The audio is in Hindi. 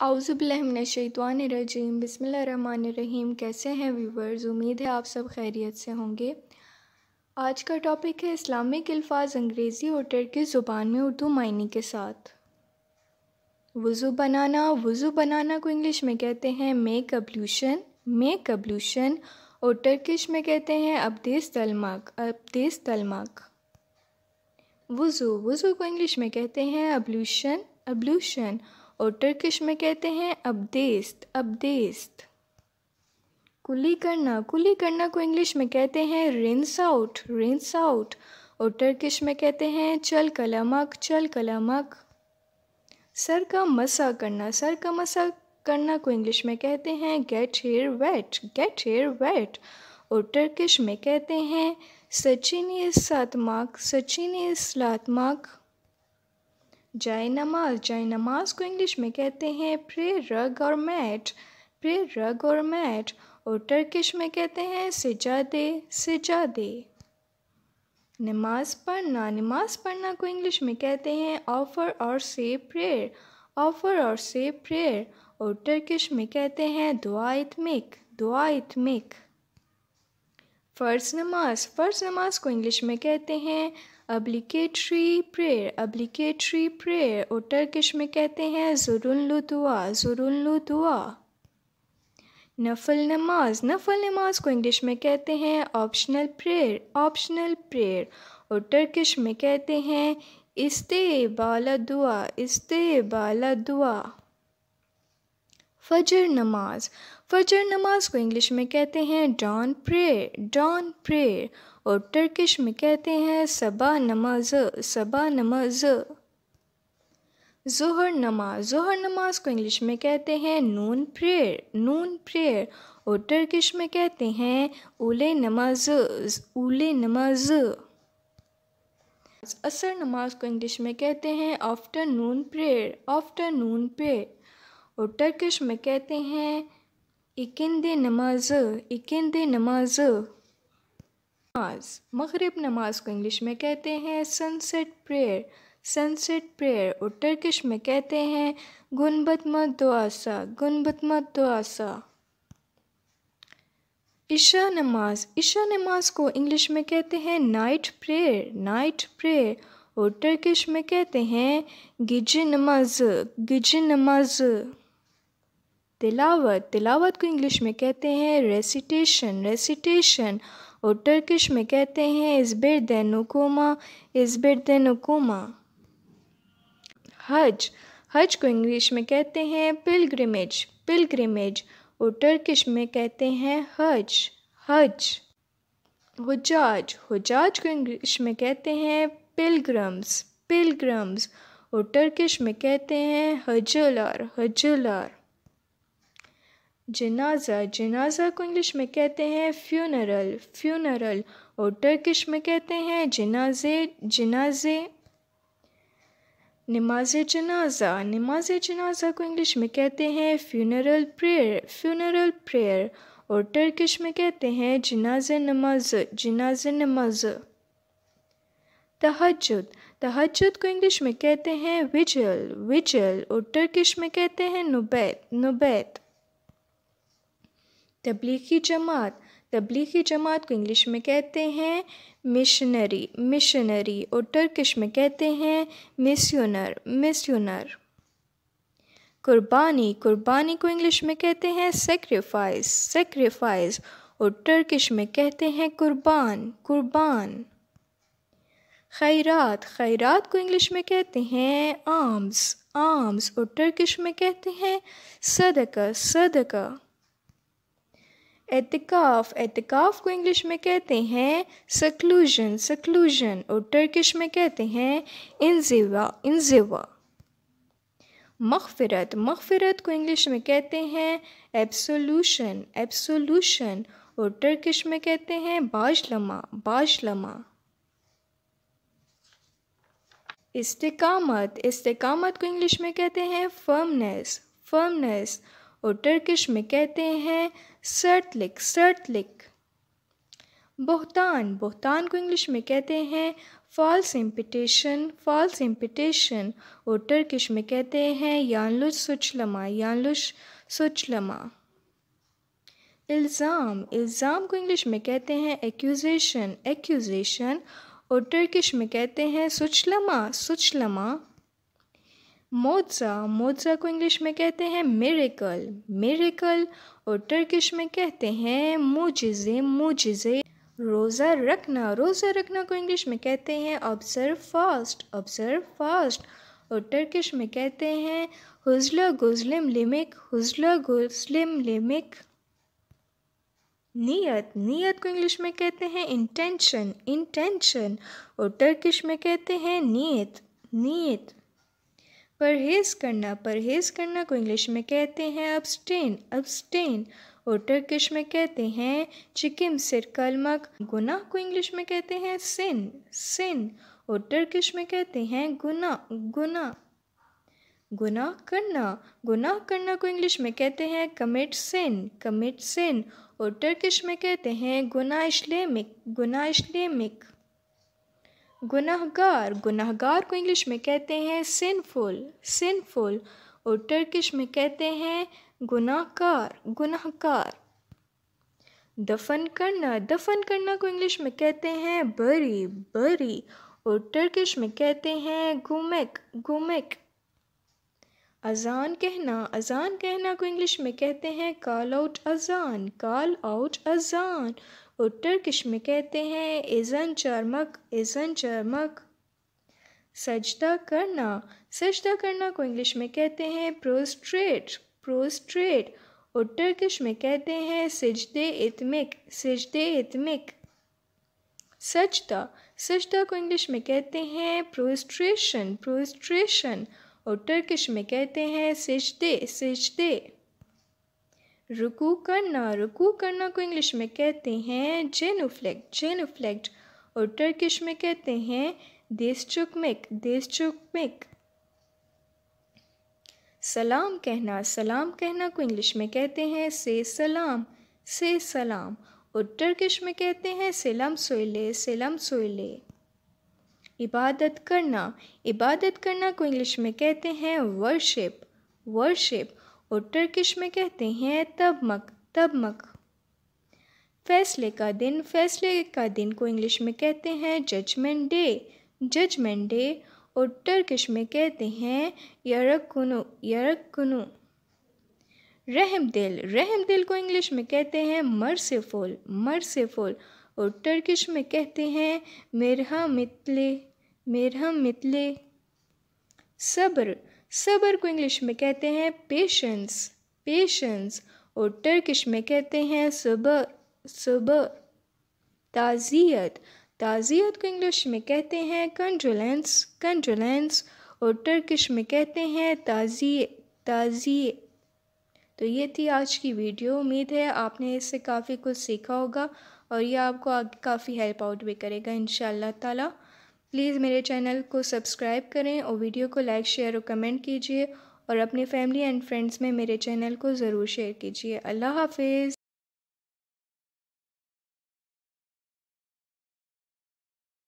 औज़ुबिल्लाहिमिनश्शैतानिर्रजीम बिस्मिल्लाहिर्रहमानिर्रहीम। कैसे हैं व्यूवर्स? उम्मीद है आप सब खैरियत से होंगे। आज का टॉपिक है इस्लामिक अल्फाज अंग्रेज़ी और टर्की ज़ुबान में उर्दू मायने के साथ। वज़ू बनाना। वज़ू बनाना को इंग्लिश में कहते हैं मेक अब्लूशन, मेक अब्लूशन, और टर्किश में कहते हैं अब्देस तलमक, अब्देस तलमक। वज़ू। वज़ू को इंग्लिश में कहते हैं अब्लूशन, अब्लूशन, और टर्किश में कहते हैं अब्देस्त, अब्देस्त। कुली करना। कुली करना को इंग्लिश में कहते हैं रिंस आउट, रिंस आउट, और टर्किश में कहते हैं चल कलामक, चल कलामक। सर का मसा करना। सर का मसा करना को इंग्लिश में कहते हैं get hair wet, get hair wet, और टर्किश में कहते हैं सचिनी सातमाक, सचिनी स्लातमाक। जाए नमाज। जाए नमाज को इंग्लिश में कहते हैं प्रे रग और मैट, प्रे रग और मैट, और टर्किश में कहते हैं सिजादे, सिजादे। नमाज पढ़ना। नमाज पढ़ना को इंग्लिश में कहते हैं ऑफर और से प्रेयर, ऑफर और से प्रेयर, और टर्किश में कहते हैं दुआ इतमिक, दुआ इतमिक। फ़र्ज़ नमाज। फ़र्ज़ नमाज को इंग्लिश में कहते हैं अब्लिकेटरी प्रेयर, अब्लिकेटरी प्रेयर, और टर्किश में कहते हैं ज़ुरुल्लु दुआ, ज़ुरुल्लु दुआ। नफल नमाज। नफल नमाज को इंग्लिश में कहते हैं ऑप्शनल प्रेयर, ऑप्शनल प्रेयर, और टर्किश में कहते हैं इस्तेबाला दुआ, इस्तेबाला दुआ। फजर नमाज। फजर नमाज को इंग्लिश में कहते हैं डॉन प्रेयर, डॉन प्रेयर, और टर्किश में कहते हैं सबा नमाज, सबा नमाज। ज़ोहर नमाज। ज़ोहर नमाज को इंग्लिश में कहते हैं नून प्रेयर, नून प्रेयर, और टर्किश में कहते हैं उले नमाज, उले नमाज। असर नमाज को इंग्लिश में कहते हैं आफ्टरनून प्रेयर, आफ्टरनून प्रेयर, और टर्किश में कहते हैं इकिंदे नमाज, इकिंदे नमाज। नमाज। मगरिब नमाज को इंग्लिश में कहते हैं सनसेट प्रेयर, सनसेट प्रेयर, और टर्किश में कहते हैं गुनबत मत दुआसा, गुनबत मत दुआसा। इशा नमाज। इशा नमाज को इंग्लिश में कहते हैं नाइट प्रेयर, नाइट प्रेयर, और टर्किश में कहते हैं गिजे नमाज, गिजे नमाज। तिलावत। तिलावत को इंग्लिश में कहते हैं रेसिटेशन, रेसिटेशन, और टर्किश में कहते हैं इज़बिरदेनुकुमा, इज़बिरदेनुकुमा। हज। हज को इंग्लिश में कहते हैं पिलग्रिमेज, पिलग्रिमेज, और टर्किश में कहते हैं हज, हज। हुजाज। हुजाज को इंग्लिश में कहते हैं पिलग्रम्स, पिलग्रम्स, और टर्किश में कहते हैं हजुलार, हजुलार। जनाजा। जनाजा को इंग्लिश में कहते हैं फ्यूनरल, फ्यूनरल, और टर्किश में कहते हैं जनाजे, जनाजे। नमाज जनाजा। नमाज जनाजा को इंग्लिश में कहते हैं फ्यूनरल प्रेयर, फ्यूनरल प्रेयर, और टर्किश में कहते हैं जनाजे नमाज, जनाजे नमाज। तहज्जुद। तहज्जुद को इंग्लिश में कहते हैं विजल, विजल, और टर्किश में कहते हैं नुबैत, नुबैत। तबलीगी जमात। तबलीगी जमात को इंग्लिश में कहते हैं मिशनरी, मिशनरी, और टर्किश में कहते हैं मिस्योनर, मिस्योनर। कुर्बानी। कुर्बानी को इंग्लिश में कहते हैं सेक्रीफाइस, सेक्रीफाइस, और टर्किश में कहते हैं कुर्बान, कुर्बान। खैरात। खैरात को इंग्लिश में कहते हैं आर्म्स, आर्म्स, और टर्किश में कहते हैं सदका, सदका। एतिकाफ़। एतिकाफ़ को इंग्लिश में कहते हैं सक्लूजन, सक्लूजन, और टर्किश में कहते हैं इंजिवा, इंजिवा। मग़फ़िरत। मग़फ़िरत को इंग्लिश में कहते हैं एब्सोल्यूशन, एब्सोल्यूशन, और टर्किश में कहते हैं बाजलमा, बाजलमा। इस्तिकामत। इस्तिकामत को इंग्लिश में कहते हैं फर्मनेस, फर्मनेस, और टर्किश में कहते हैं सर्टलिक, सर्टलिक। बोहतान। बोहतान को इंग्लिश में कहते हैं false imputation और टर्किश में कहते हैं yanlış suçlama। इल्ज़ाम को इंग्लिश में कहते हैं accusation और टर्किश में कहते हैं suçlama। मोज़ा को इंग्लिश में कहते हैं मिरेकल और टर्किश में कहते हैं मुजिज़े। रोज़ा रखना को इंग्लिश में कहते हैं ऑब्ज़र्व फास्ट और टर्किश में कहते हैं हुज़्ला गुज़लिम लिमिक। नियत को इंग्लिश में कहते हैं इंटेंशन और टर्किश में कहते हैं नीयत। परहेज़ करना को इंग्लिश में कहते हैं अब्सटेन और टर्किश में कहते हैं चिकिमसिर कलमक। गुनाह को इंग्लिश में कहते हैं सिन और टर्किश में कहते हैं गुनाह। गुनाह करना को इंग्लिश में कहते हैं कमिट सिन और टर्किश में कहते हैं गुनाह इस्लामिक। गुनाहगार को इंग्लिश में कहते हैं सिनफुल और टर्किश में कहते हैं गुनाहगार। दफन करना को इंग्लिश में कहते हैं बरी और टर्किश में कहते हैं गुमेक। अजान कहना को इंग्लिश में कहते हैं कॉल आउट अजान और टर्किश में कहते हैं इज़न चरमक। सजदा करना को इंग्लिश में कहते हैं प्रोस्ट्रेट और टर्किश में कहते हैं सिजदे इतमिक। सजदा को इंग्लिश में कहते हैं प्रोस्ट्रेशन और टर्किश में कहते हैं सिजदे। रुकू करना को इंग्लिश में कहते हैं जेनुफ्लेक्ट और टर्किश में कहते हैं दिस चुकमिक। सलाम कहना को इंग्लिश में कहते हैं से सलाम और टर्किश में कहते हैं सेलम सोइले। इबादत करना को इंग्लिश में कहते हैं वर्शिप और टर्किश में कहते हैं तबमक। फैसले का दिन को इंग्लिश में कहते हैं जजमेंट डे और टर्किश में कहते हैं यरकुनु। रहम दिल को इंग्लिश में कहते हैं मर्सीफुल और टर्किश में कहते हैं मेरहमितले। सब्र को इंग्लिश में कहते हैं पेशेंस और टर्किश में कहते हैं सबर। ताज़ियत को इंग्लिश में कहते हैं कंडोलेंस और टर्किश में कहते हैं ताज़िए। तो ये थी आज की वीडियो। उम्मीद है आपने इससे काफ़ी कुछ सीखा होगा और ये आपको आगे काफ़ी हेल्प आउट भी करेगा इंशाअल्लाह ताला। प्लीज़ मेरे चैनल को सब्सक्राइब करें और वीडियो को लाइक शेयर और कमेंट कीजिए और अपने फैमिली एंड फ्रेंड्स में मेरे चैनल को ज़रूर शेयर कीजिए। अल्लाह हाफिज़।